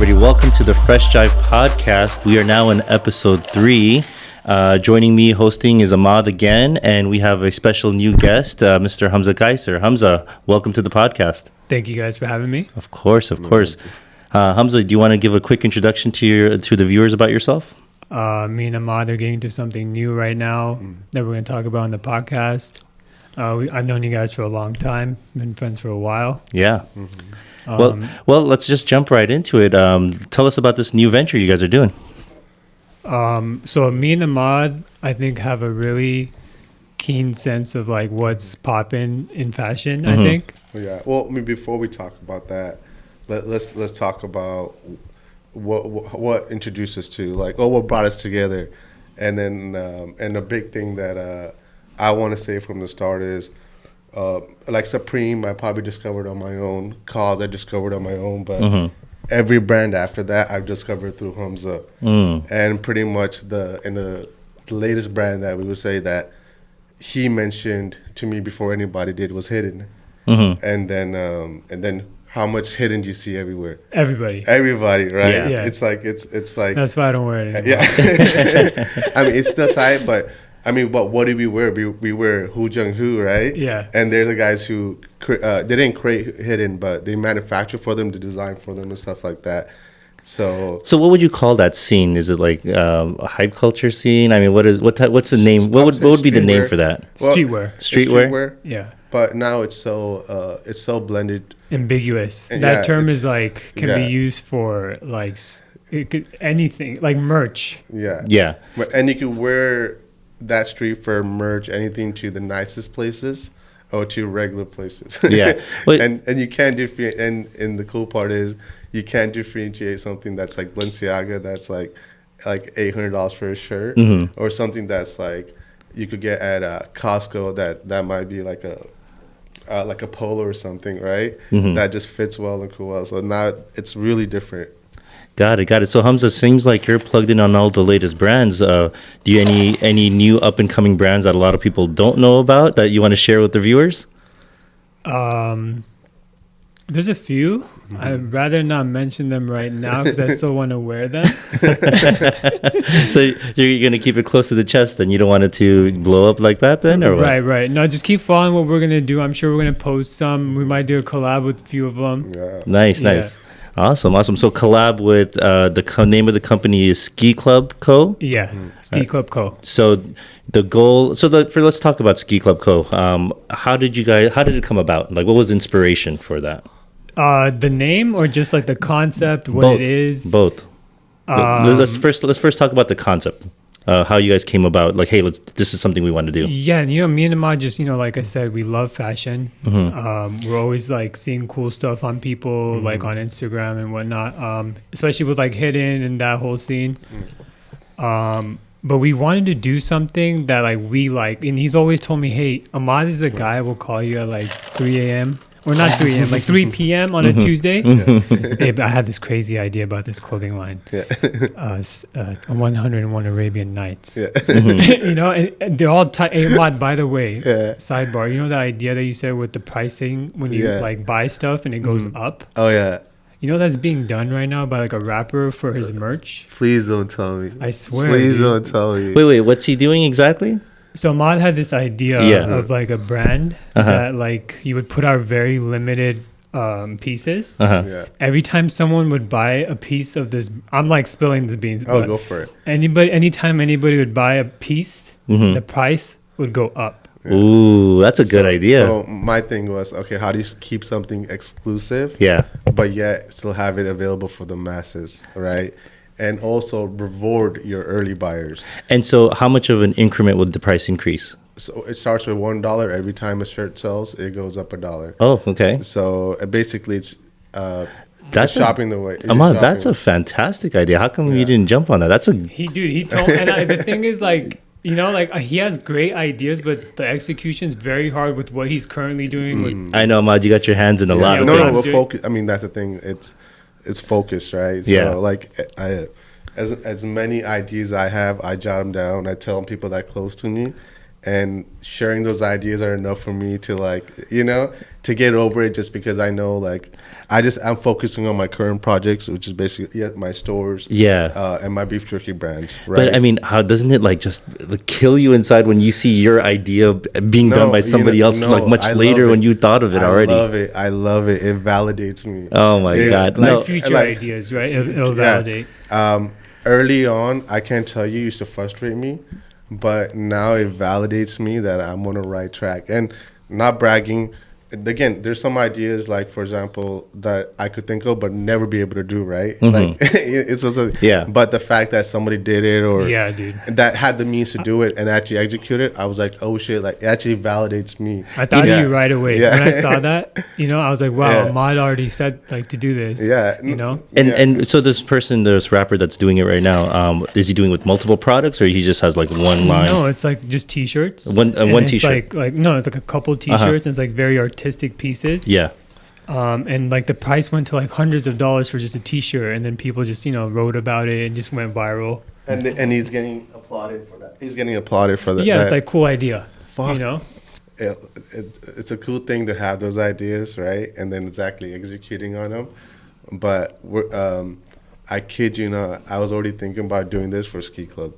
everybody. Welcome to the Fresh Jive podcast. We are now in episode 3. Joining me hosting is Amad again, and we have a special new guest, Mr. Hamza Kaiser. Hamza, welcome to the podcast. Thank you guys for having me. Of course. Hamza, do you want to give a quick introduction to the viewers about yourself? Me and Amad are getting into something new right now that we're going to talk about on the podcast. I've known you guys for a long time, been friends for a while. Yeah. Well, let's just jump right into it. Tell us about this new venture you guys are doing. So me and Amad, I think, have a really keen sense of like what's popping in fashion. I think. Yeah. Well, I mean, before we talk about that, let's talk about what introduced us to what brought us together, and then and the big thing that I want to say from the start is. Like Supreme, I probably discovered on my own. Cause I discovered on my own, but every brand after that I've discovered through Hamza. And pretty much the latest brand that we would say that he mentioned to me before anybody did was Hidden. And then how much Hidden do you see everywhere? Everybody, right? Yeah. It's like that's why I don't wear it anymore. Yeah. I mean, it's still tight, but. I mean, but what did we wear? We wear Hu Jung Hu, right? Yeah. And they're the guys who they didn't create Hidden, but they manufacture for them, to design for them, and stuff like that. So what would you call that scene? Is it like a hype culture scene? I mean, what's the name? What would be the name for that? Well, streetwear. Yeah. But now it's so blended, ambiguous. And that term is like can be used for like anything, like merch. Yeah. And you could wear that street for merch, anything to the nicest places or to regular places. Yeah. and you can't differentiate. And the cool part is you can't differentiate something that's like Balenciaga that's like $800 for a shirt, or something that's like you could get at Costco that might be like a polo or something, right? That just fits well and cool well. So now it's really different. Got it. So Hamza, seems like you're plugged in on all the latest brands. Do you any new up and coming brands that a lot of people don't know about that you want to share with the viewers? There's a few. I'd rather not mention them right now because I still want to wear them. So you're gonna keep it close to the chest, then you don't want it to blow up like that, then, or what? Right. No, just keep following what we're gonna do. I'm sure we're gonna post some. We might do a collab with a few of them. Yeah. Nice. Awesome. So collab with the name of the company is Ski Club Co. Yeah, Ski Club Co. So the goal. Let's talk about Ski Club Co. How did it come about? Like, what was the inspiration for that? The name, or just like the concept, what it is? Both. Let's first talk about the concept. How you guys came about, like, hey, this is something we want to do. Yeah, and me and Amad just, like I said, we love fashion. We're always like seeing cool stuff on people, like on Instagram and whatnot, especially with like Hidden and that whole scene. But we wanted to do something that like we like, and he's always told me, hey, Amad is the guy will call you at like 3 a.m. Or not 3 a.m., like 3 p.m. on a Tuesday. Hey, I had this crazy idea about this clothing line. 101 Arabian Nights. And they're all tight. Hey, Ahmad, by the way, sidebar, you know the idea that you said with the pricing when you like buy stuff and it goes up? Oh, yeah. You know that's being done right now by like a rapper for his merch? Please don't tell me. I swear. Please don't tell me. Wait, what's he doing exactly? So Ahmad had this idea of like a brand that like you would put out very limited pieces. Every time someone would buy a piece of this, I'm like spilling the beans. Oh, go for it. Anytime anybody would buy a piece, the price would go up. Ooh, that's a good idea. So my thing was, okay, how do you keep something exclusive? Yeah. But yet still have it available for the masses, right? And also reward your early buyers. And so how much of an increment would the price increase? So it starts with $1. Every time a shirt sells, it goes up $1. Oh, okay. So basically it's that's shopping the way. Ahmad, that's a fantastic idea. How come you didn't jump on that? He told, and the thing is like, he has great ideas, but the execution is very hard with what he's currently doing. I know, Ahmad, you got your hands in a lot of things. No, we're focused. I mean, that's the thing. It's focused, right? So like as many ideas I have, I jot them down. I tell people that close to me, and sharing those ideas are enough for me to like, you know, to get over it, just because I know like I'm focusing on my current projects, which is basically my stores, and my beef jerky brands, right? But I mean, how doesn't it like just like, kill you inside when you see your idea being done by somebody else like much later when you thought of it already? I love it. It validates me. Oh my God. Like future ideas, right? It'll validate. Early on, I can't tell you, it used to frustrate me, but now it validates me that I'm on the right track. And not bragging, again, there's some ideas, like for example, that I could think of but never be able to do, right? Like it's also, but the fact that somebody did it, or that had the means to do it and actually execute it, I was like, oh shit, like it actually validates me. I thought of you right away when I saw that. You know, I was like, wow, Ahmad already said like to do this. You know, and so this rapper that's doing it right now, is he doing with multiple products, or he just has like one line? No, it's like just t-shirts. One t-shirt. Like no, it's like a couple t-shirts, and it's like very artistic pieces. And like the price went to like hundreds of dollars for just a t-shirt, and then people just, you know, wrote about it and just went viral. And he's getting applauded for that. Yeah, it's like cool idea. Fuck. You know, it's a cool thing to have those ideas, right? And then exactly executing on them. But I kid you not, I was already thinking about doing this for Ski Club.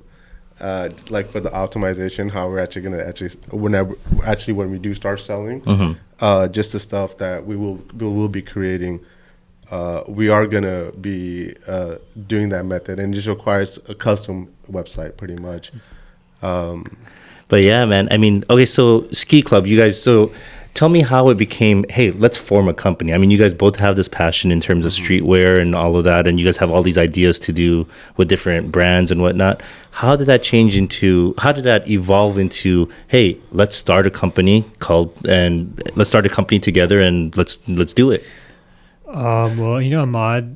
Like for the optimization, how we're actually gonna when we do start selling, just the stuff that we will be creating, we are gonna be doing that method, and it just requires a custom website pretty much. But yeah, man, I mean, okay, so Ski Club, you guys, so tell me how it became, hey, let's form a company. I mean, you guys both have this passion in terms of streetwear and all of that, and you guys have all these ideas to do with different brands and whatnot. How did that evolve into, hey, let's start a company together and let's do it? Well, you know, Ahmad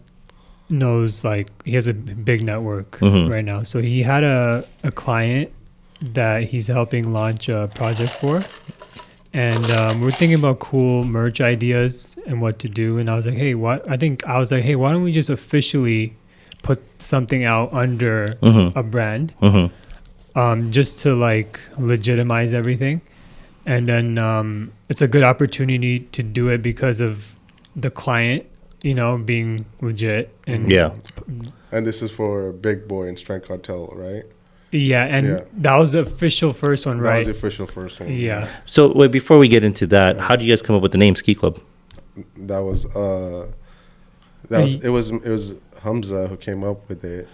knows, like, he has a big network right now. So he had a client that he's helping launch a project for. And we're thinking about cool merch ideas and what to do. And I was like, hey, why don't we just officially put something out under a brand, just to like legitimize everything. And then it's a good opportunity to do it because of the client, you know, being legit. And And this is for Big Boy and Strength Cartel, right? That was the official first one, right? That was the official first one. Yeah. So wait, before we get into that, how do you guys come up with the name Ski Club? It was Hamza who came up with it.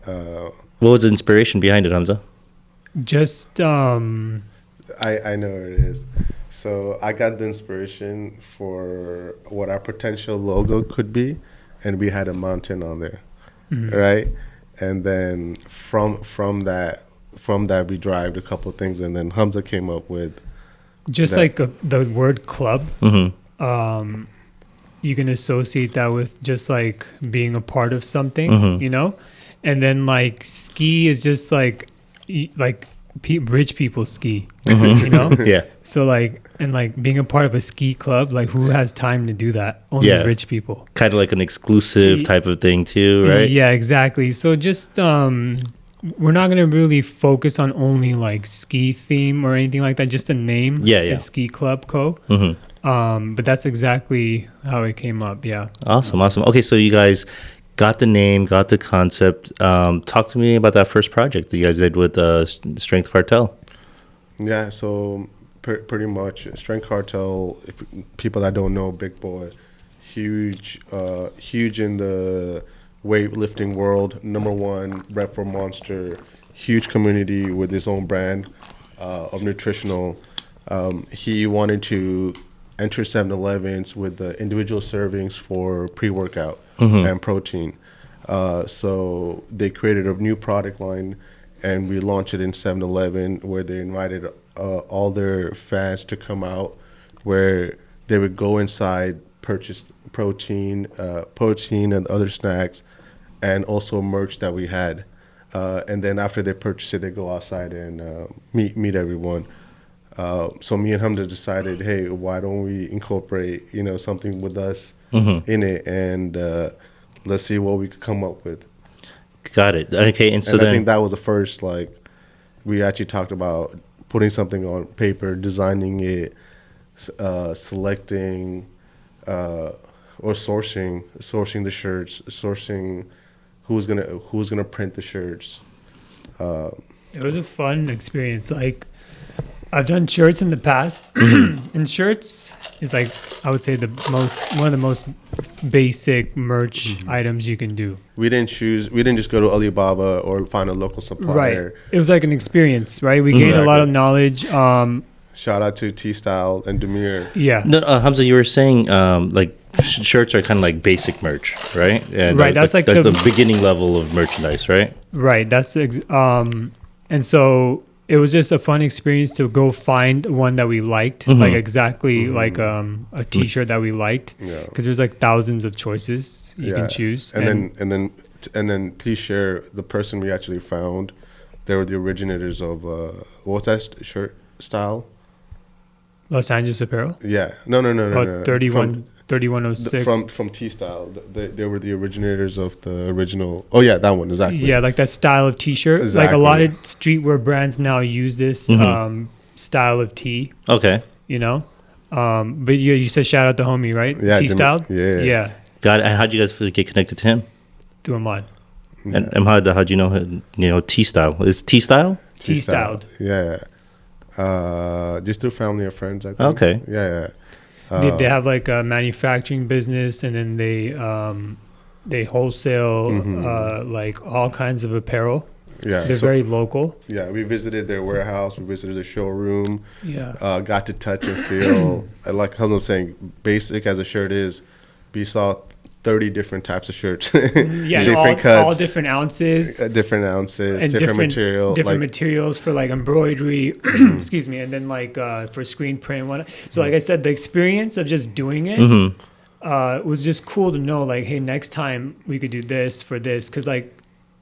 What was the inspiration behind it, Hamza? Just I know what it is. So I got the inspiration for what our potential logo could be, and we had a mountain on there, right? And then from that we derived a couple of things, and then Hamza came up with just that. Like the word club. You can associate that with just like being a part of something, you know, and then like ski is just like rich people ski, you know. So like, and like being a part of a ski club, like who has time to do that? Only rich people. Kind of like an exclusive type of thing too, right? Yeah, exactly. So just we're not gonna really focus on only like ski theme or anything like that. Just the name, is Ski Club Co. But that's exactly how it came up. Yeah. Awesome. Okay, so you guys got the name, got the concept. Talk to me about that first project that you guys did with Strength Cartel. Yeah, so pretty much Strength Cartel, if people that don't know, Big Boy, huge in the weightlifting world, #1 rep for Monster, huge community with his own brand of nutritional. He wanted to enter 7-Elevens with the individual servings for pre-workout and protein. So they created a new product line, and we launched it in 7-Eleven, where they invited all their fans to come out, where they would go inside, purchase protein and other snacks, and also merch that we had. And then after they purchase it, they go outside and meet everyone. So me and Hamza decided, hey, why don't we incorporate, you know, something with us in it, and let's see what we could come up with. Got it. Okay, and so then I think that was the first, like, we actually talked about putting something on paper, designing it, selecting, or sourcing the shirts, sourcing who's gonna print the shirts. It was a fun experience. Like, I've done shirts in the past, and shirts is like, I would say one of the most basic merch items you can do. We didn't just go to Alibaba or find a local supplier. Right. It was like an experience, right? We gained a lot of knowledge. Shout out to T Style and Demir. Yeah. No, Hamza, you were saying like shirts are kind of like basic merch, right? And right. That's the beginning level of merchandise, right? Right. And so it was just a fun experience to go find one that we liked, like exactly like a T-shirt that we liked, because there's like thousands of choices you can choose. And then please share the person we actually found. They were the originators of what's that shirt style? Los Angeles Apparel. Yeah. No. 3106 from T Style. They were the originators of the original. Oh yeah, that one exactly. Yeah, like that style of T-shirt. Exactly. Like a lot of streetwear brands now use this style of tee. Okay. You know, but you said shout out to homie, right? Yeah, T Style. Yeah. Got it. And how'd you guys get connected to him? Through Amad. And Amad, how'd you know him? You know, T Style is T Style. T Styled. Yeah. Just through family or friends, I think. Okay. Yeah. They have like a manufacturing business, and then they wholesale like all kinds of apparel. Yeah, they're very local. Yeah, we visited their warehouse. We visited the showroom. Yeah, got to touch and feel. Like Hamza was saying, basic as a shirt is, we saw 30 different types of shirts. Yeah, different cuts, all different ounces. and different material. Different materials for like embroidery, excuse me, and then like for screen print and whatnot. So like I said, the experience of just doing it was just cool to know, like, hey, next time we could do this for this. Because like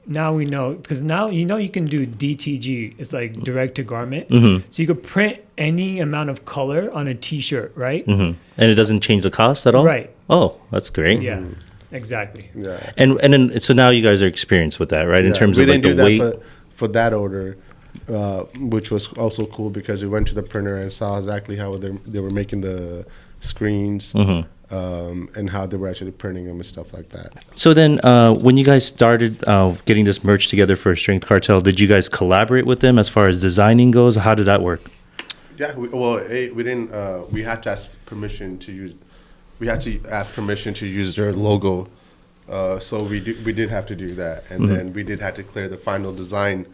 now we know, because now you can do DTG. It's like direct to garment. So you could print any amount of color on a T-shirt, right? And it doesn't change the cost at all? Right. Oh, that's great. Yeah, exactly. Yeah. And then so now you guys are experienced with that, right? In terms of like the weight. For that order, which was also cool because we went to the printer and saw exactly how they were making the screens and how they were actually printing them and stuff like that. So then when you guys started getting this merch together for Strength Cartel, did you guys collaborate with them as far as designing goes? How did that work? Yeah, we didn't. We had to ask permission to use. We had to ask permission to use their logo, so we did have to do that, and then we did have to clear the final design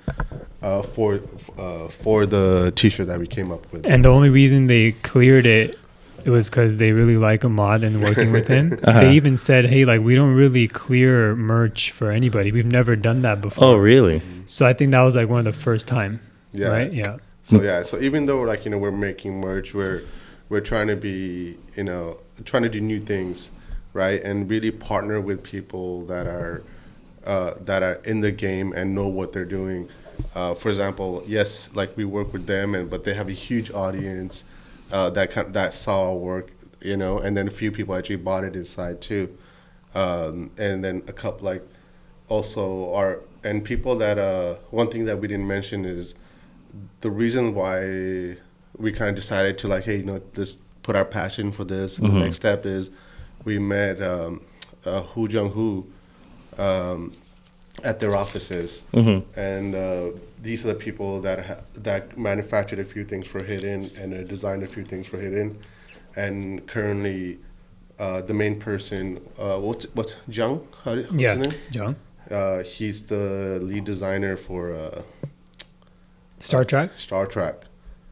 for the T-shirt that we came up with. And the only reason they cleared it was because they really like Amad and working with him. They even said, hey, like, we don't really clear merch for anybody. We've never done that before. Oh, really? So I think that was like one of the first time. Yeah. Right. Yeah. So even though we're making merch, we're trying to be trying to do new things, right, and really partner with people that are in the game and know what they're doing. For example, yes, like we work with them, but they have a huge audience that saw our work, and then a few people actually bought it inside too, and then a couple like also and people that one thing that we didn't mention is the reason why we kind of decided to like, hey, let's put our passion for this. And the next step is we met Hu Jung-Hu at their offices. And these are the people that manufactured a few things for Hidden and designed a few things for Hidden. And currently the main person, what's Jung? What's his name? Jung. He's the lead designer for Star Trek,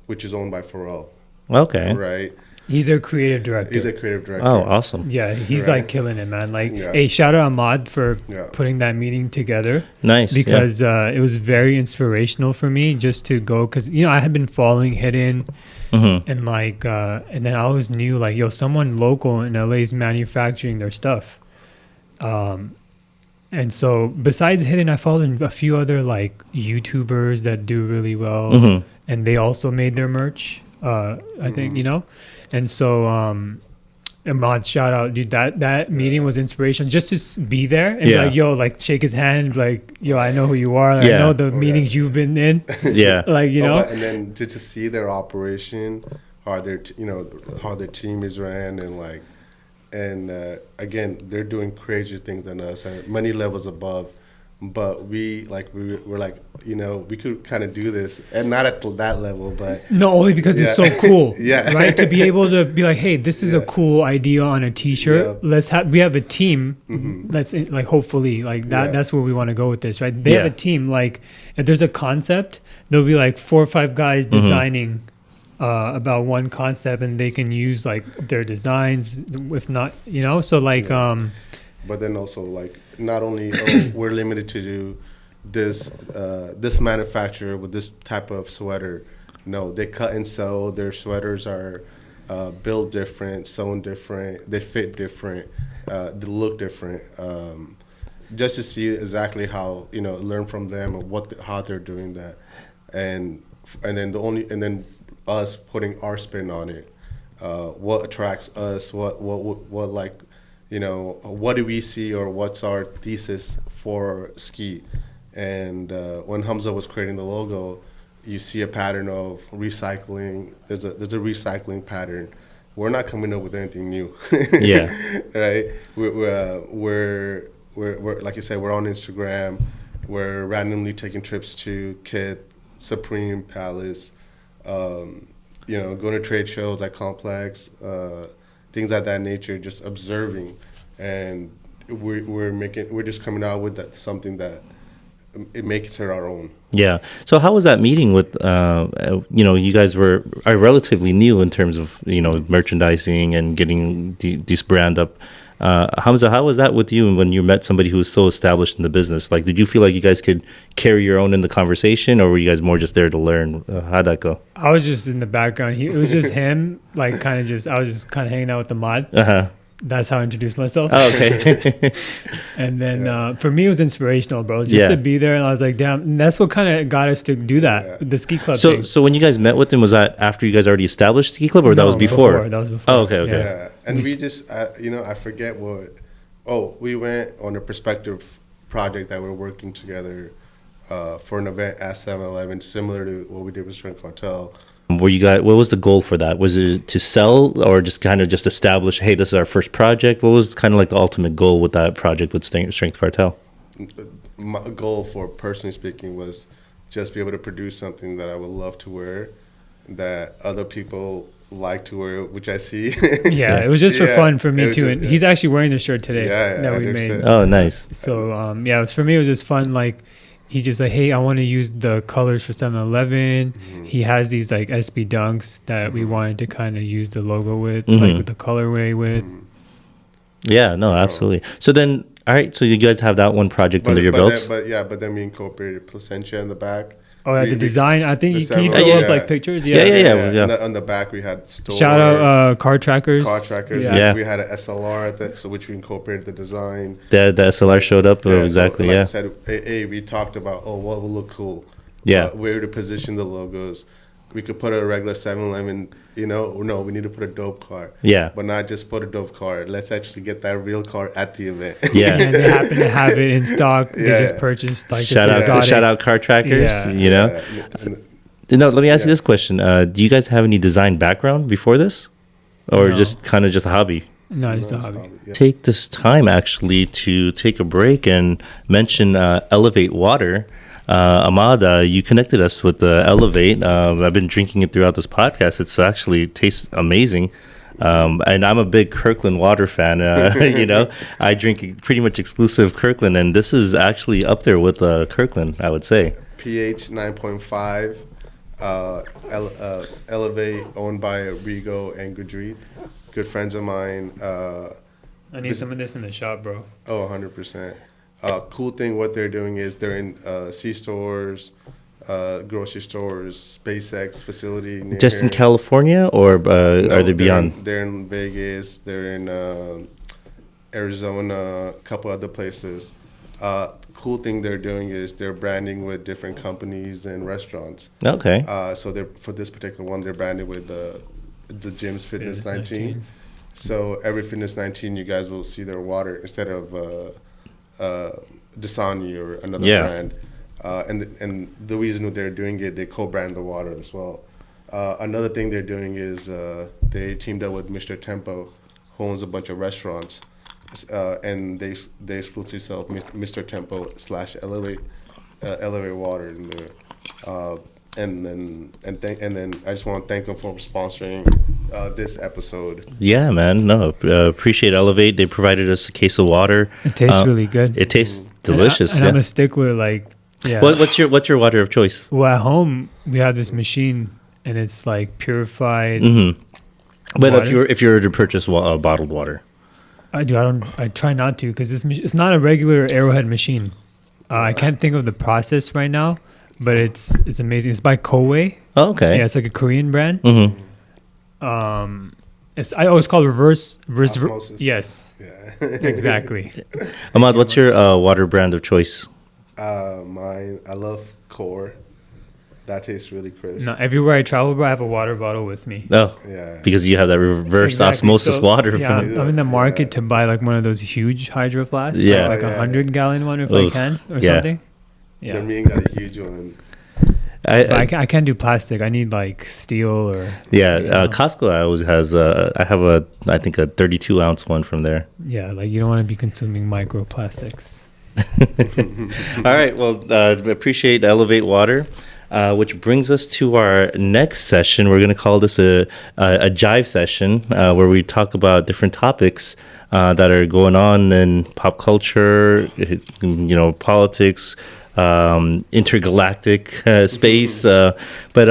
which is owned by Pharrell. Okay. Right. He's a creative director. Oh, awesome. Yeah, he's like killing it, man. Like, hey, shout out Amad for putting that meeting together. Nice. Because it was very inspirational for me just to go, because I had been following Hidden, and like, and then I always knew like, someone local in LA is manufacturing their stuff. And so besides Hidden, I followed a few other like YouTubers that do really well, and they also made their merch. I think, and so Ahmad, shout out, dude. That meeting was inspirational. Just to be there and be Yeah. like, yo, like shake his hand, and be like, yo, I know who you are. Like, Yeah. I know the meetings you've been in. Yeah. Like, you know. And then to see their operation, how their how their team is ran, and like, and again, they're doing crazy things than us at many levels above. But we're like, we could kind of do this, and not at that level, but No, only because it's so cool. Yeah. Right? To be able to be like, hey, this is a cool idea on a t-shirt. Yeah. We have a team that's like, hopefully like that. Yeah. That's where we want to go with this, right? They have a team. Like if there's a concept, there'll be like 4 or 5 guys designing about one concept, and they can use like their designs, if not, so like, but then also like not only we're limited to do this manufacturer with this type of sweater. No, they cut and sew. Their sweaters are built different, sewn different, they fit different, they look different. Just to see exactly how, learn from them and how they're doing that, and then us putting our spin on it. What attracts us? What like, what do we see, or what's our thesis for ski? And when Hamza was creating the logo, you see a pattern of recycling. There's a recycling pattern. We're not coming up with anything new. Yeah. Right. We're like you said, we're on Instagram. We're randomly taking trips to Kit, Supreme, Palace. Going to trade shows like Complex, things like that nature. Just observing, and we're just coming out with something that it makes it our own. Yeah. So how was that meeting with, you guys are relatively new in terms of, merchandising and getting this brand up. Hamza, how was that with you when you met somebody who was so established in the business? Like, did you feel like you guys could carry your own in the conversation, or were you guys more just there to learn? How'd that go? I was just in the background. It was just him, like I was just kind of hanging out with the mod. Uh-huh. That's how I introduced myself. Oh, okay. And then for me, it was inspirational, bro. Just to be there. And I was like, damn, and that's what kind of got us to do that, the ski club thing. So when you guys met with him, was that after you guys already established ski club, or that was before? That was before. Oh, okay. Yeah. And we just, I forget we went on a perspective project that we're working together for an event at 7-Eleven, similar to what we did with Strength Cartel. What was the goal for that? Was it to sell, or just kind of just establish, hey, this is our first project? What was kind of like the ultimate goal with that project with Strength Cartel? My goal, for personally speaking, was just be able to produce something that I would love to wear, that other people like to wear, which I see. Yeah, it was just for fun for me too. And he's actually wearing the shirt today that we made. Oh, nice. So for me, it was just fun. Like, he just like, hey, I want to use the colors for 7-Eleven. He has these like SB Dunks that we wanted to kind of use the logo with, like with the colorway with. Yeah, no, absolutely. So then, all right, so you guys have that one project under your belts. But then we incorporated Placentia in the back. Oh, yeah, the design. I think can you throw up like pictures? Yeah. On the back, we had store. Shout out Car Trackers. Yeah. We had an SLR which we incorporated the design. The SLR showed up. Exactly. So, like I said, we talked about what will look cool. Where to position the logos. We could put a regular 7-Eleven, no, we need to put a dope car. Yeah. But not just put a dope car. Let's actually get that real car at the event. Yeah. And they happen to have it in stock. They just purchased like shout out Car Trackers, let me ask you this question. Do you guys have any design background before this? Or just kind of just a hobby? No, just a hobby. Take this time actually to take a break and mention Elevate Water. Amad, you connected us with Elevate. I've been drinking it throughout this podcast. It's actually tastes amazing. And I'm a big Kirkland water fan. I drink pretty much exclusive Kirkland, and this is actually up there with Kirkland, I would say. pH 9.5. Elevate, owned by Rigo and Gudrit, good friends of mine. I need some of this in the shop, bro. Oh, 100%. Cool thing, what they're doing is they're in C-stores, grocery stores, SpaceX facility. Just in California, or are they beyond? They're in Vegas. They're in Arizona, a couple other places. Cool thing they're doing is they're branding with different companies and restaurants. Okay. So for this particular one, they're branded with the Gyms Fitness 19. So every Fitness 19, you guys will see their water instead of Dasani or another brand. And the reason they're doing it, they co-brand the water as well. Another thing they're doing is they teamed up with Mr. Tempo, who owns a bunch of restaurants, and they exclusively sell Mr. Tempo / Elevate water in there. And then I just want to thank them for sponsoring this episode. Yeah, man. No, appreciate Elevate. They provided us a case of water. It tastes really good. It tastes delicious. And I'm a stickler. Like, yeah. What's your water of choice? Well, at home we have this machine, and it's like purified. Mm-hmm. But water. if you were to purchase bottled water, I try not to, because it's not a regular Arrowhead machine. I can't think of the process right now, but it's amazing. It's by Kowei. Oh, okay. Yeah, it's like a Korean brand. Mm-hmm. It's called reverse Osmosis. Yes. Yeah. Exactly. Ahmad, what's your water brand of choice? Mine, I love Core. That tastes really crisp. No, everywhere I travel, bro, I have a water bottle with me. Oh, Yeah. because you have that reverse Exactly. osmosis So, water. Yeah, From, I'm in the market to buy like one of those huge hydro flasks. Yeah. Like a 100-gallon one if I Oof. can, or Yeah. something. Yeah. Yeah. Me got a huge one. But I can't do plastic. I need like steel or. Costco always has. I have I think a 32-ounce one from there. Yeah, like you don't want to be consuming microplastics. All right. Well, appreciate Elevate Water, which brings us to our next session. We're going to call this a Jive Session, where we talk about different topics that are going on in pop culture, politics, intergalactic space. But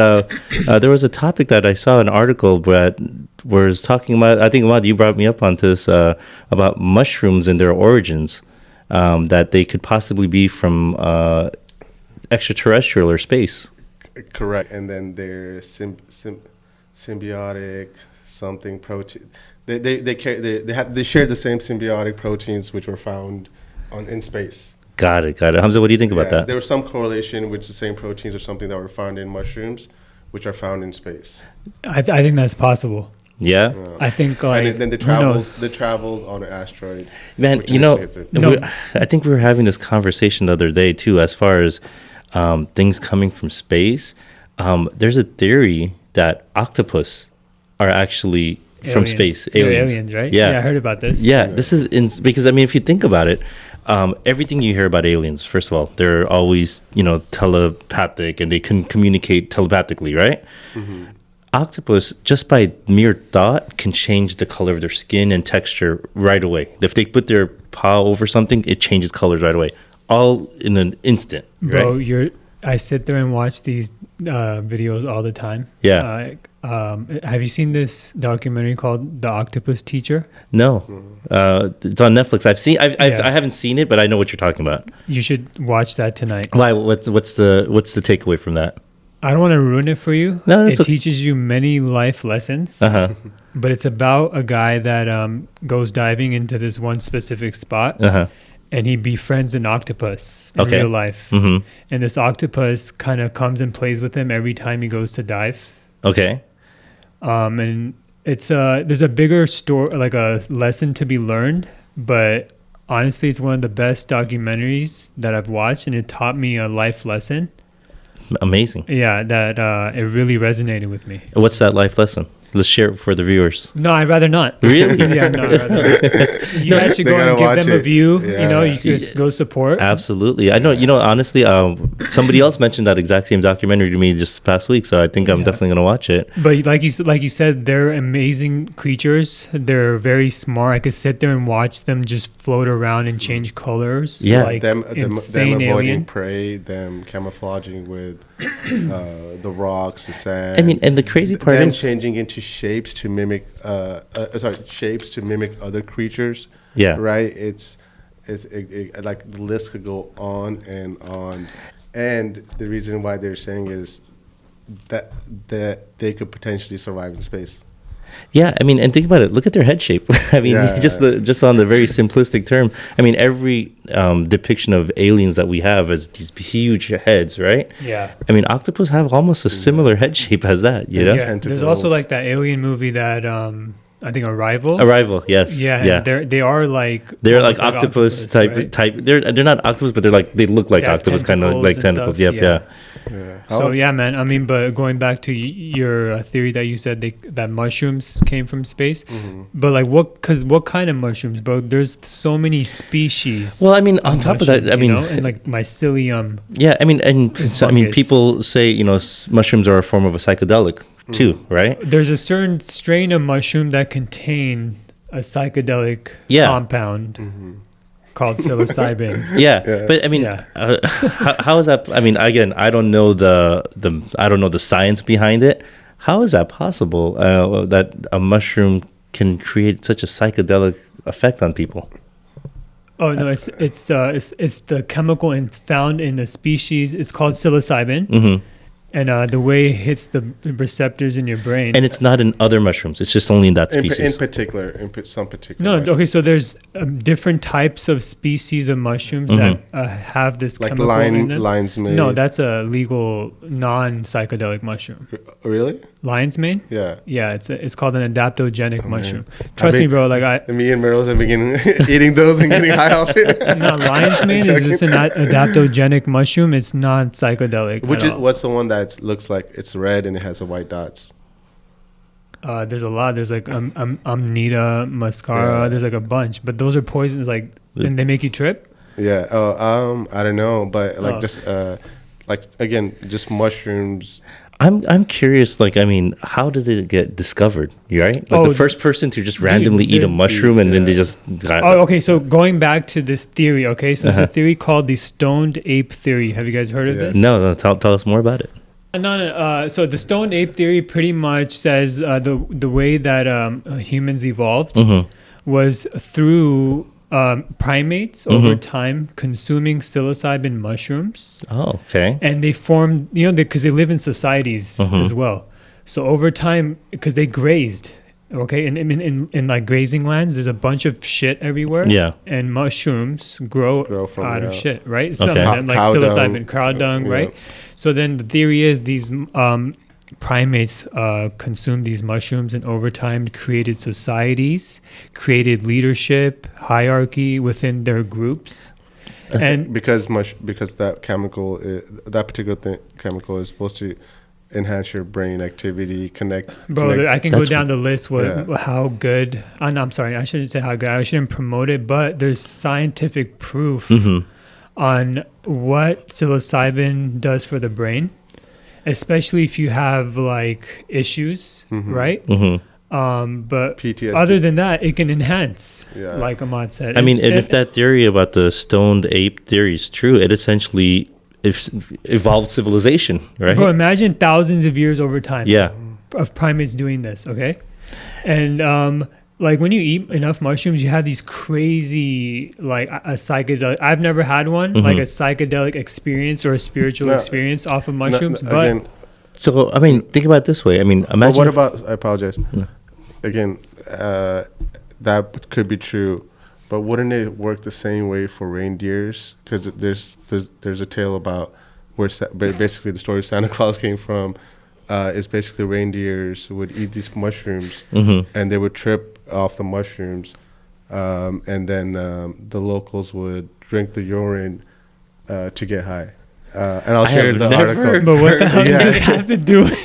there was a topic that I saw an article that was talking about. I think, Ahmad, you brought me up onto this about mushrooms and their origins. That they could possibly be from extraterrestrial or space. Correct. And then they're symbiotic something protein. They share the same symbiotic proteins which were found in space. Got it. Hamza, what do you think about that? There was some correlation with the same proteins or something that were found in mushrooms, which are found in space. I think that's possible. Yeah. I think like and then they traveled on an asteroid. Man, I think we were having this conversation the other day too, as far as things coming from space. There's a theory that octopus are actually from space. Aliens, right? Yeah, I heard about this. Yeah. This is because if you think about it, everything you hear about aliens, first of all, they're always telepathic and they can communicate telepathically, right? Mm-hmm. Octopus, just by mere thought, can change the color of their skin and texture right away. If they put their paw over something, it changes colors right away, all in an instant. Bro, right? I sit there and watch these videos all the time. Yeah. Have you seen this documentary called The Octopus Teacher? No. It's on Netflix. I haven't seen it, but I know what you're talking about. You should watch that tonight. Why? What's the takeaway from that? I don't want to ruin it for you. No, it teaches you many life lessons. Uh-huh. But it's about a guy that goes diving into this one specific spot. Uh-huh. And he befriends an octopus in real life. Mm-hmm. And this octopus kind of comes and plays with him every time he goes to dive. Okay. And it's there's a bigger story, like a lesson to be learned. But honestly, it's one of the best documentaries that I've watched. And it taught me a life lesson. Amazing. Yeah, that it really resonated with me. What's that life lesson? Let's share it for the viewers. No, I'd rather not. Really? Yeah, no, I'd rather not. You guys should go and give them a view. Yeah. You could go support. Absolutely. I know, honestly, somebody else mentioned that exact same documentary to me just past week, so I think I'm definitely going to watch it. But like you said, they're amazing creatures. They're very smart. I could sit there and watch them just float around and change colors. Yeah. Like them insane avoiding alien. prey, them camouflaging with the rocks, the sand. I mean, and the crazy part them is changing into shapes to mimic other creatures. Yeah. Right. It's like the list could go on and on, and the reason why they're saying is that they could potentially survive in space. Yeah, I mean, and think about it. Look at their head shape. I mean, just on the very simplistic term. I mean, every depiction of aliens that we have is these huge heads, right? Yeah. I mean, octopus have almost a similar head shape as that. You know? Yeah. There's also like that alien movie that I think Arrival. Arrival, yes. Yeah, Yeah. they are like They're like almost octopus type right? type. They're not octopus, but they look like They have octopus, kind of tentacles like and tentacles. stuff, Yep, yeah. yeah. So yeah, man. I mean, but going back to your theory that you said that mushrooms came from space, but like what kind of mushrooms, bro? There's so many species. Well, I mean, on top of that, I mean, and like mycelium. yeah, I mean, and so, I mean, fungus. people say mushrooms are a form of a psychedelic too, right? There's a certain strain of mushroom that contain a psychedelic compound called psilocybin. Yeah, but I mean, how is that? I mean, again, I don't know the science behind it. How is that possible that a mushroom can create such a psychedelic effect on people? Oh no, it's the chemical found in the species. It's called psilocybin. Mm-hmm. And the way it hits the receptors in your brain. And it's not in other mushrooms. It's just only in that species. In some particular. No, mushrooms. okay. So there's different types of species of mushrooms that have this like chemical in them. lion's mane. No, that's a legal non-psychedelic mushroom. Really? Lion's mane? Yeah. Yeah, it's called an adaptogenic mushroom. Trust me, bro. Like me and Meryl have been eating those and getting high off it. no, lion's mane is just an adaptogenic mushroom. It's not psychedelic. What's the one that looks like it's red and it has the white dots? There's a lot. There's like Amanita muscaria. Yeah. There's like a bunch, but those are poisons. Like, and they make you trip. Yeah. I don't know, but like just like again, just mushrooms. I'm curious. Like, I mean, how did it get discovered? Right? Like the first person to just randomly eat a mushroom and then they just got. Oh, okay. So going back to this theory. Okay, so there's a theory called the stoned ape theory. Have you guys heard of this? No. Tell us more about it. No. So the stoned ape theory pretty much says the way that humans evolved was through primates over time consuming psilocybin mushrooms. Oh, okay. And they formed, because they live in societies as well. So over time, because they grazed, okay, in like grazing lands, there's a bunch of shit everywhere. Yeah. And mushrooms grow from out of shit, right? Some Okay. of them, like Cow psilocybin, dung. cow dung, Yeah. right? So then the theory is these primates consumed these mushrooms and over time created societies, created leadership, hierarchy within their groups. And because that chemical, that particular chemical is supposed to enhance your brain activity, connect. I can go That's down the list how good. No, I'm sorry, I shouldn't say how good. I shouldn't promote it, but there's scientific proof on what psilocybin does for the brain, especially if you have like issues, right? But PTSD. other than that, it can enhance, Yeah. like Amad said. I mean, and if that theory about the stoned ape theory is true, it essentially evolved civilization, right? Bro, imagine thousands of years over time. Yeah. Of primates doing this, okay? And like when you eat enough mushrooms, you have these crazy like a psychedelic. I've never had one like a psychedelic experience or a spiritual experience off of mushrooms. But again, So, I mean, think about it this way. I mean, but imagine. what about? I apologize. Again, that could be true, but wouldn't it work the same way for reindeers? Because there's a tale about where basically the story of Santa Claus came from. Is basically reindeers would eat these mushrooms and they would trip off the mushrooms, and then the locals would drink the urine to get high. And I'll share the article. But what the hell does this have to do with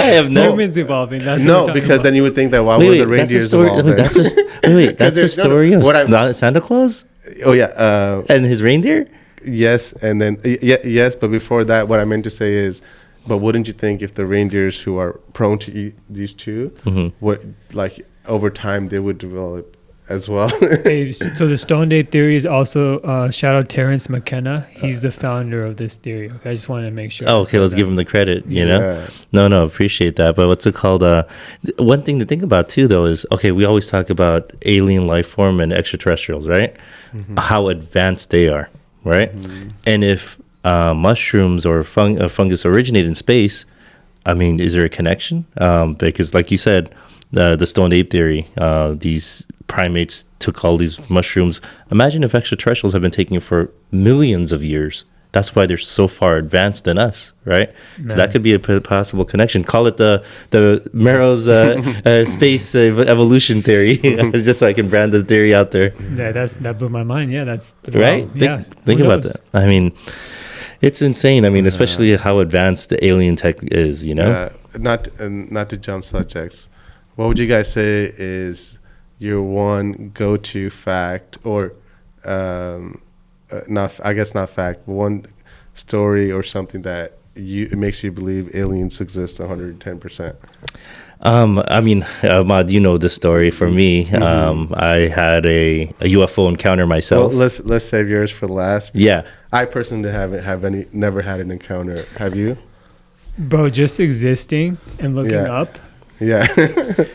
I have no. humans evolving? That's what No, we're talking because about. then you would think that why Wait, would the that's the reindeers story. evolve? Wait, then? that's the there's- no, no, story of what I- Santa Claus Oh yeah, and his reindeer. yes, and then yes, but before that, what I meant to say is, but wouldn't you think if the reindeers who are prone to eat these two, would like over time they would develop as well? Hey, so the stoned ape theory is also shout out Terrence McKenna. He's the founder of this theory. Okay, I just wanted to make sure. Oh, okay, let's give him the credit. You know, Yeah. no, appreciate that. But what's it called? One thing to think about too, though, is okay. We always talk about alien life form and extraterrestrials, right? How advanced they are, right? And if mushrooms or fungus originate in space, I mean, is there a connection? Because, like you said, the stoned ape theory, these primates took all these mushrooms. Imagine if extraterrestrials have been taking it for millions of years. That's why they're so far advanced than us, right? So that could be a possible connection. Call it the Merrill's space evolution theory, just so I can brand the theory out there. Yeah, that blew my mind. Yeah, that's Right. Wow. Think about that. I mean, it's insane. I mean, especially how advanced the alien tech is. You know. Not to jump subjects. What would you guys say is your one go-to fact, or not fact, but one story or something that it makes you believe aliens exist 110%? I mean, Ahmad, you know the story. For me, I had a UFO encounter myself. Well, let's save yours for last. Yeah. I personally never had an encounter. Have you? Bro, just existing and looking up. Yeah.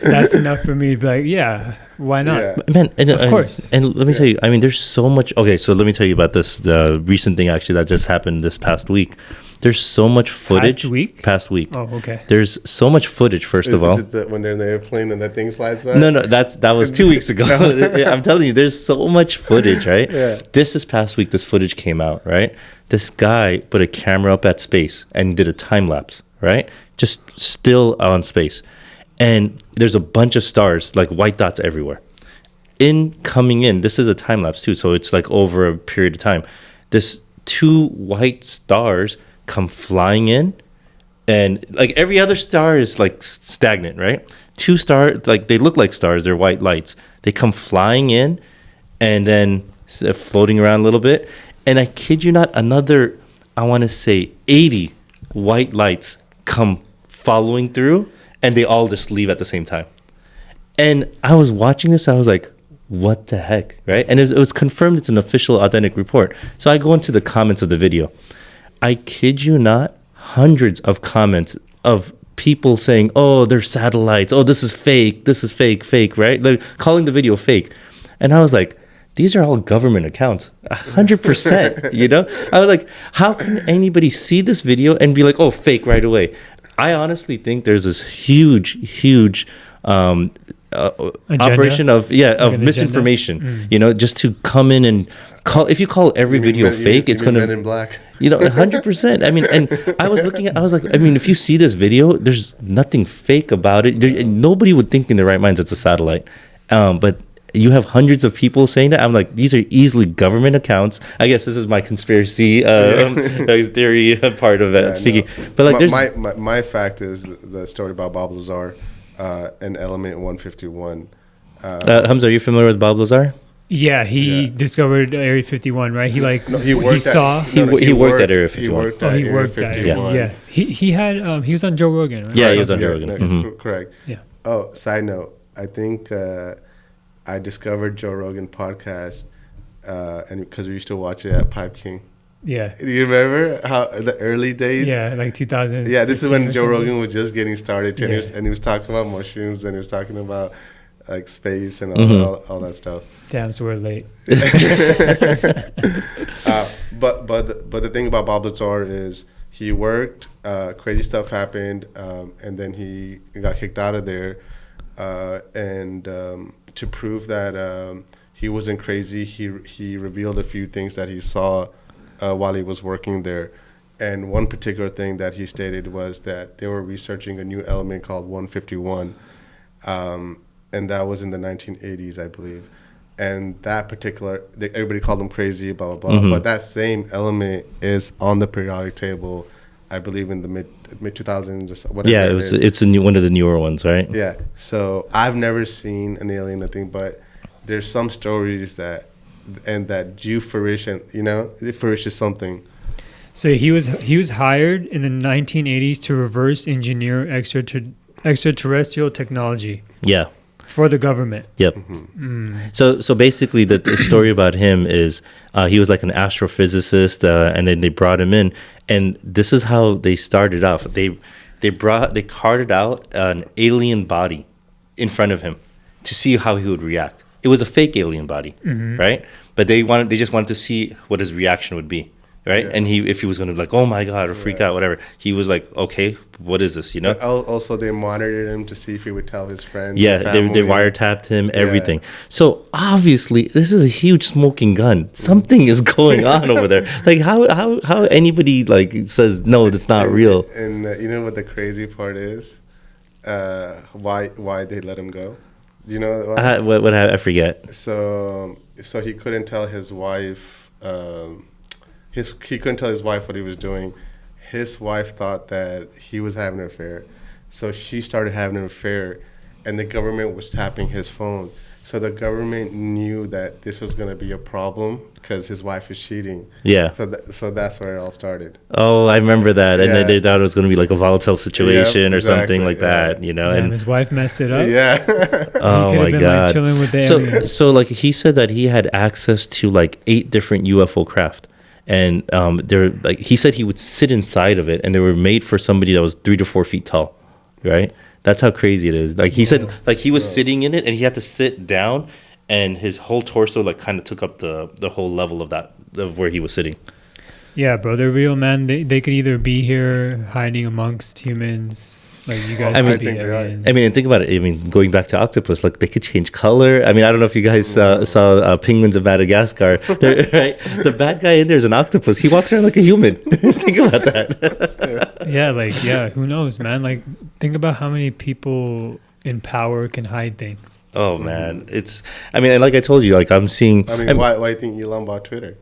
That's enough for me to be like, yeah, why not? Yeah. Man, Of course. And let me tell you, I mean, there's so much. Okay, so let me tell you about the recent thing actually that just happened this past week. There's so much footage. Past week? Oh, okay. There's so much footage, first of all. Is it when they're in the airplane and that thing flies by? No, that was 2 weeks ago. I'm telling you, there's so much footage, right? Yeah. This past week, this footage came out, right? This guy put a camera up at space and did a time lapse, right? Just still on space. And there's a bunch of stars, like white dots everywhere. Coming in, this is a time lapse too, so it's like over a period of time. This 2 white stars come flying in, and like every other star is like stagnant, right? 2 stars, like they look like stars, they're white lights. They come flying in and then floating around a little bit. And I kid you not, another, I want to say 80 white lights come following through, and they all just leave at the same time. And I was watching this, I was like, what the heck, right? And it was confirmed it's an official, authentic report. So I go into the comments of the video. I kid you not, hundreds of comments of people saying, oh, they're satellites. Oh, this is fake, right? Like calling the video fake. And I was like, these are all government accounts, 100%, you know? I was like, how can anybody see this video and be like, oh, fake right away? I honestly think there's this huge operation of misinformation, you know, just to come in and call. If you call every video fake, it's going to, Men in Black. You know, 100%. I mean, and I was looking at, I was like, I mean, if you see this video, there's nothing fake about it. Nobody would think in their right minds it's a satellite. But you have hundreds of people saying that. I'm like, these are easily government accounts. I guess this is my conspiracy theory part of it speaking. No. But like, there's my fact is the story about Bob Lazar and Element 151. Hamza, are you familiar with Bob Lazar? Yeah, he discovered Area 51, right? He worked at Area 51. He worked at it. Yeah. He was on Joe Rogan, right? Yeah, he was on Joe Rogan. Correct. Yeah. Oh, side note, I think I discovered Joe Rogan podcast and because we used to watch it at Pipe King. Yeah. Do you remember how the early days? Yeah, like 2000. Yeah, this is when Joe Rogan was just getting started, Yeah. and he was talking about mushrooms, and he was talking about like space and all that stuff. Damn, so we're late. But the thing about Bob Lazar is he worked, crazy stuff happened, and then he got kicked out of there, and to prove that he wasn't crazy, he revealed a few things that he saw while he was working there. And one particular thing that he stated was that they were researching a new element called 151, and that was in the 1980s, I believe. And that particular, everybody called him crazy, blah, blah, blah. But that same element is on the periodic table, I believe, in the mid 2000s or so, whatever. Yeah, it's one of the newer ones, right? Yeah. So I've never seen an alien, nothing, but there's some stories that do fruition, you know, it flourishes something. So he was hired in the 1980s to reverse engineer extraterrestrial technology. Yeah. For the government. Yep. So basically, the story about him is he was like an astrophysicist, and then they brought him in, and this is how they started off. They carted out an alien body in front of him to see how he would react. It was a fake alien body, right? But they just wanted to see what his reaction would be. right? Yeah. And if he was going to be like, oh my God, or freak out, whatever, he was like, okay, what is this, But also, they monitored him to see if he would tell his friends. Yeah, and they family. wiretapped him, everything. So obviously, this is a huge smoking gun. Something is going on over there. Like how anybody like says no, that's not real. And you know what the crazy part is? Why they let him go? Do you know why? What I forget. So he couldn't tell his wife. He couldn't tell his wife what he was doing. His wife thought that he was having an affair, so she started having an affair, and the government was tapping his phone. So the government knew that this was going to be a problem because his wife is cheating. Yeah. So that's where it all started. Oh, I remember that. And then they thought it was going to be like a volatile situation Yep, or something exactly, like that, you know. Damn, And his wife messed it up. Yeah. oh He my could have been God. like chilling with the aliens. So like he said that he had access to like 8 different UFO craft. And they're like he said he would sit inside of it, and they were made for somebody that was 3 to 4 feet tall, right? That's how crazy it is. Like he said, like he was sitting in it, and he had to sit down, and his whole torso like kind of took up the whole level of where he was sitting. Yeah, bro, they're real, man. They could either be here hiding amongst humans, like you guys. I could mean- be I think they are. aliens. I mean, and think about it. I mean, going back to octopus, like they could change color. I mean, I don't know if you guys saw penguins of Madagascar. Right, the bad guy in there is an octopus. He walks around like a human. Think about that. Yeah, who knows, man? Like, think about how many people in power can hide things. Oh man, it's. I mean, and like I told you, like I'm seeing. I mean, why do you think Elon bought Twitter?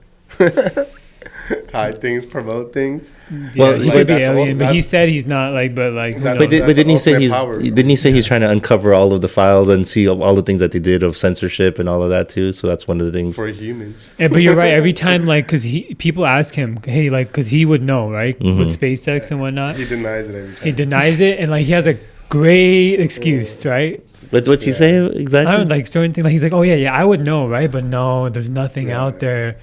Hide things, promote things. Yeah, Well, he like, could be that's alien, but he that's- said he's not. Like, but like, who That's- knows? But didn't he say ultimate he's power. didn't he say he's trying to uncover all of the files and see all the things that they did of censorship and all of that too? So that's one of the things. For humans. Yeah, but you're right. Every time, like, because people ask him, hey, like, because he would know, right, Mm-hmm. with SpaceX and whatnot. He denies it every time. He denies it, and like he has a great excuse, right? What's he say exactly? I don't like certain things. Like he's like, oh yeah, I would know, right? But no, there's nothing out there.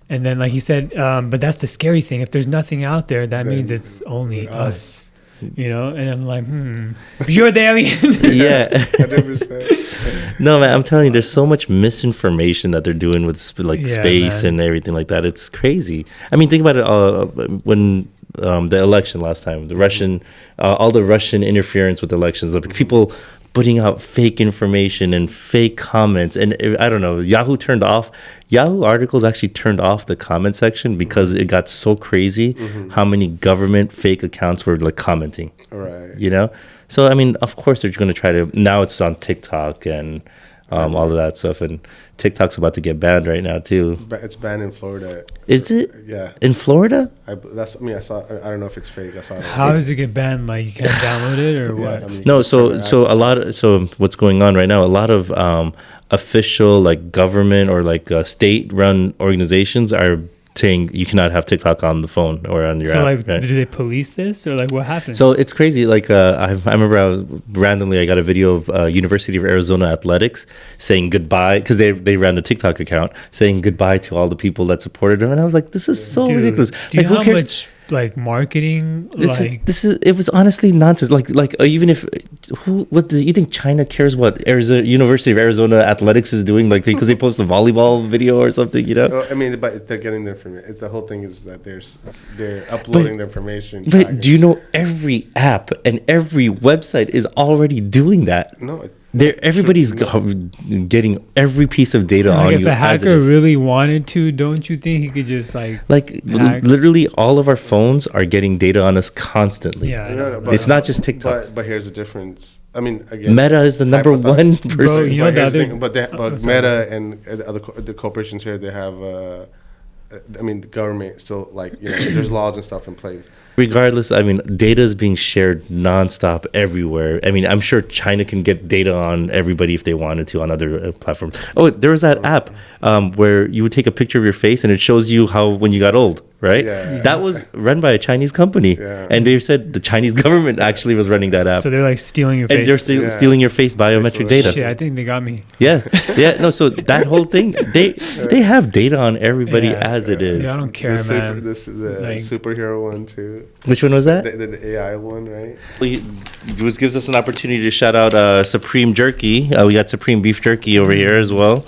And then like he said, but that's the scary thing. If there's nothing out there, that Then means it's only us, us. you know. And I'm like, but you're the alien. Yeah. 100%. No, man, I'm telling you, there's so much misinformation that they're doing with like Yeah, space man. and everything like that. It's crazy. I mean, think about it. When the election last time, the Russian, all the Russian interference with elections, like people putting out fake information and fake comments, and I don't know. Yahoo articles actually turned off the comment section because it got so crazy how many government fake accounts were like commenting. Right. You know, so I mean, of course they're going to try to. Now it's on TikTok and all of that stuff, and TikTok's about to get banned right now too. But it's banned in Florida. Is it Yeah. in Florida? I saw. I don't know if it's fake. I saw it. How does it get banned? Like you can't download it or what? I mean, No, you so can so access a lot of so what's going on right now? A lot of official like government or like state-run organizations are saying you cannot have TikTok on the phone or on your So app. like, right? do they police this or like what happened? So it's crazy. Like I remember randomly I got a video of University of Arizona athletics saying goodbye because they ran a TikTok account saying goodbye to all the people that supported them, and I was like, this is so Dude, ridiculous. do you Like know who how cares? much like marketing It was honestly nonsense. Like even if what do you think China cares what Arizona University of Arizona athletics is doing? Like because they post a volleyball video or something, you know? I mean, but they're getting their information. The whole thing is that they're uploading their information. But do you know every app and every website is already doing that? No. Everybody's getting every piece of data like on if you a as it hacker is. really wanted to, don't you think he could just like hack? Literally all of our phones are getting data on us constantly. Yeah. No, but- It's not just TikTok. But here's the difference. I mean, again, Meta is the number one hypothetical. person. Bro, you know But here's the the other- thing, but sorry. Meta and the corporations here, they have. I mean, the government still there's laws and stuff in place. Regardless, I mean, data is being shared nonstop everywhere. I mean, I'm sure China can get data on everybody if they wanted to on other platforms. Oh, there was that app where you would take a picture of your face and it shows you how when you got old, right? Yeah. That was run by a Chinese company, Yeah. and they said the Chinese government actually was running that app, So they're like stealing your and face. they're still Yeah. stealing your face biometric data. Shit, I think they got me. Yeah. No. So that whole thing, they have data on everybody Yeah. as it is. Yeah, I don't care, man. The Like- superhero one too. Which one was that? The AI one, right? This gives us an opportunity to shout out Supreme Jerky. We got Supreme Beef Jerky over here as well.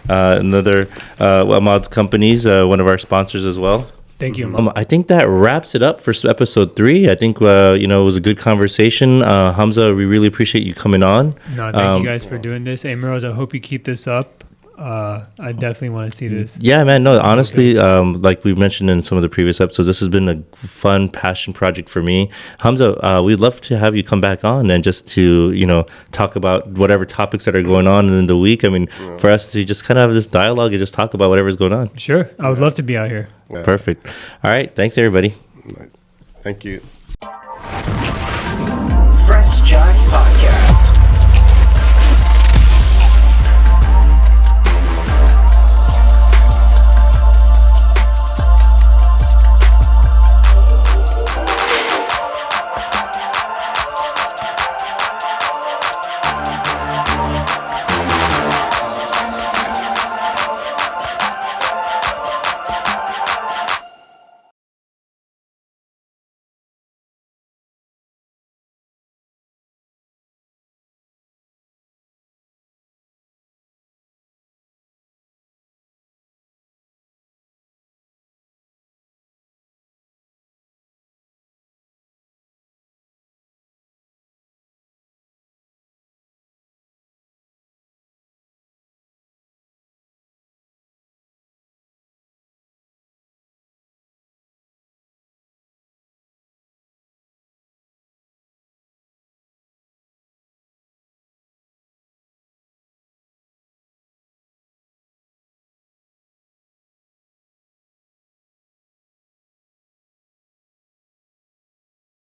Another Amad Companies, one of our sponsors as well. Thank you, Amad. I think that wraps it up for episode 3. I think it was a good conversation. Hamza, we really appreciate you coming on. No, thank you guys for doing this. Hey, Miros, I hope you keep this up. I definitely want to see this. Yeah, man. No, honestly, like we mentioned in some of the previous episodes, this has been a fun passion project for me. Hamza, we'd love to have you come back on and just to, talk about whatever topics that are going on in the week. I mean, for us to just kind of have this dialogue and just talk about whatever's going on. Sure. I would love to be out here. Yeah. Perfect. All right. Thanks, everybody. Thank you.